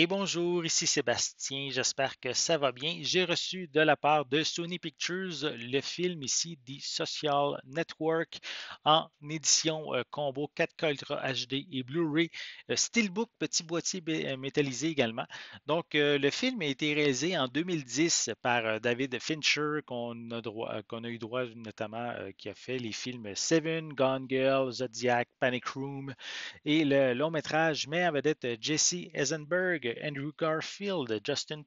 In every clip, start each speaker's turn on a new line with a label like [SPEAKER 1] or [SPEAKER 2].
[SPEAKER 1] Et bonjour, ici Sébastien, j'espère que ça va bien. J'ai reçu de la part de Sony Pictures le film ici, The Social Network, en édition combo 4K Ultra HD et Blu-ray, Steelbook, petit boîtier métallisé également. Donc, le film a été réalisé en 2010 par David Fincher, qu'on a eu droit notamment, qui a fait les films Seven, Gone Girl, Zodiac, Panic Room, et le long métrage met en vedette Jesse Eisenberg, Andrew Garfield, Justin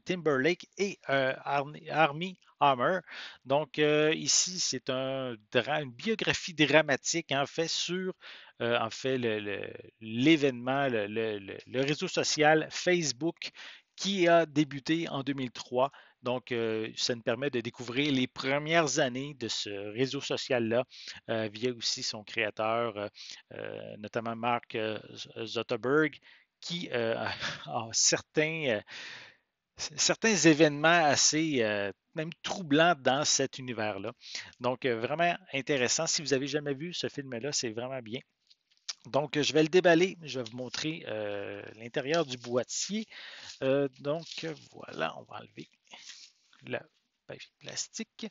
[SPEAKER 1] Timberlake et Armie Hammer. Donc ici, c'est une biographie dramatique en fait sur en fait l'événement, le réseau social Facebook qui a débuté en 2003. Donc, ça nous permet de découvrir les premières années de ce réseau social-là via aussi son créateur, notamment Mark Zuckerberg, qui a certains événements assez même troublants dans cet univers-là. Donc, vraiment intéressant. Si vous avez jamais vu ce film-là, c'est vraiment bien. Donc, je vais le déballer. Je vais vous montrer l'intérieur du boîtier. Donc, voilà, on va enlever la papier plastique.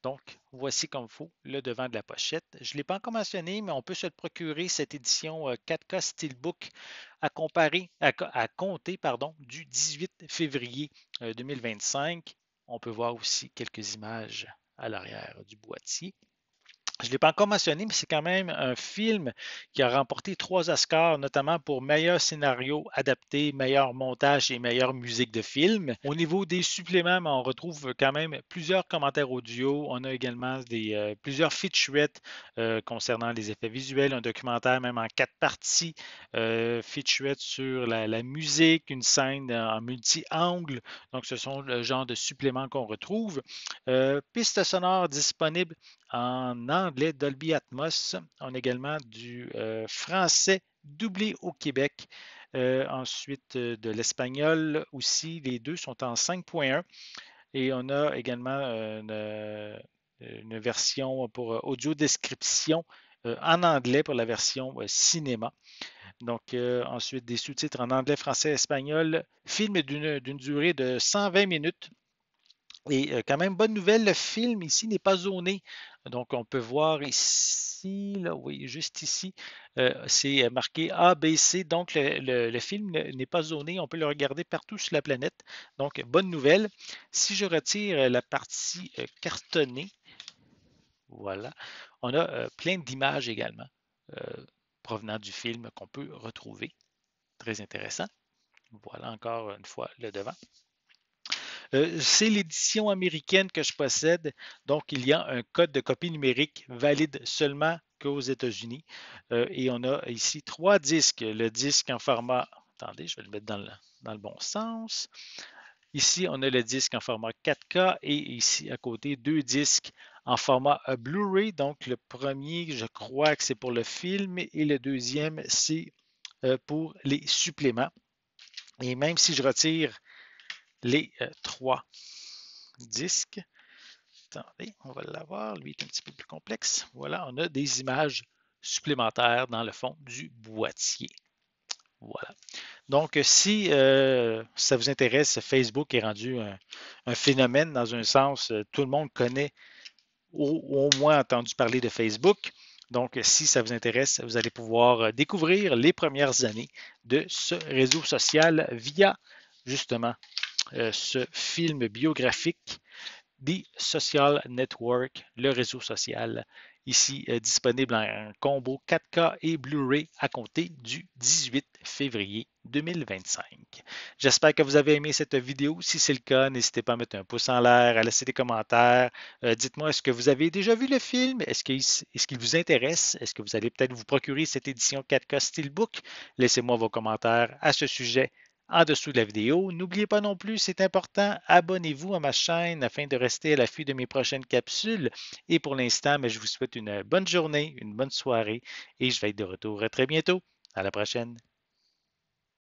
[SPEAKER 1] Donc, voici comme il faut le devant de la pochette. Je ne l'ai pas encore mentionné, mais on peut se le procurer, cette édition 4K Steelbook, à compter du 18 février 2025. On peut voir aussi quelques images à l'arrière du boîtier. Je ne l'ai pas encore mentionné, mais c'est quand même un film qui a remporté 3 Oscars, notamment pour meilleur scénario adapté, meilleur montage et meilleure musique de film. Au niveau des suppléments, on retrouve quand même plusieurs commentaires audio. On a également plusieurs featurettes concernant les effets visuels, un documentaire même en 4 parties, featurette sur la musique, une scène en multi-angle. Donc, ce sont le genre de suppléments qu'on retrouve. Piste sonore disponible en anglais Dolby Atmos. On a également du français doublé au Québec. Ensuite, de l'espagnol aussi. Les deux sont en 5.1. Et on a également une version pour audio description en anglais pour la version cinéma. Donc, ensuite, des sous-titres en anglais, français, espagnol. Film d'une durée de 120 minutes. Et quand même, bonne nouvelle, le film ici n'est pas zoné. Donc, on peut voir ici, là, oui, juste ici, c'est marqué A, B, C. Donc, le film n'est pas zoné. On peut le regarder partout sur la planète. Donc, bonne nouvelle. Si je retire la partie cartonnée, voilà, on a plein d'images également provenant du film qu'on peut retrouver. Très intéressant. Voilà encore une fois le devant. C'est l'édition américaine que je possède, donc il y a un code de copie numérique valide seulement qu'aux États-Unis. Et on a ici 3 disques. Le disque en format, attendez, je vais le mettre dans le bon sens. Ici, on a le disque en format 4K et ici à côté, 2 disques en format Blu-ray. Donc le premier, je crois que c'est pour le film et le deuxième, c'est pour les suppléments. Et même si je retire les 3 disques. Attendez, on va l'avoir. Lui est un petit peu plus complexe. Voilà, on a des images supplémentaires dans le fond du boîtier. Voilà. Donc, si ça vous intéresse, Facebook est rendu un phénomène dans un sens, tout le monde connaît ou au moins entendu parler de Facebook. Donc, si ça vous intéresse, vous allez pouvoir découvrir les premières années de ce réseau social via justement ce film biographique The Social Network, le réseau social, ici disponible en combo 4K et Blu-ray à compter du 18 février 2025. J'espère que vous avez aimé cette vidéo. Si c'est le cas, n'hésitez pas à mettre un pouce en l'air, à laisser des commentaires. Dites-moi, est-ce que vous avez déjà vu le film? Est-ce qu'il vous intéresse? Est-ce que vous allez peut-être vous procurer cette édition 4K Steelbook? Laissez-moi vos commentaires à ce sujet en dessous de la vidéo. N'oubliez pas non plus, c'est important, abonnez-vous à ma chaîne afin de rester à l'affût de mes prochaines capsules. Et pour l'instant, je vous souhaite une bonne journée, une bonne soirée et je vais être de retour très bientôt. À la prochaine.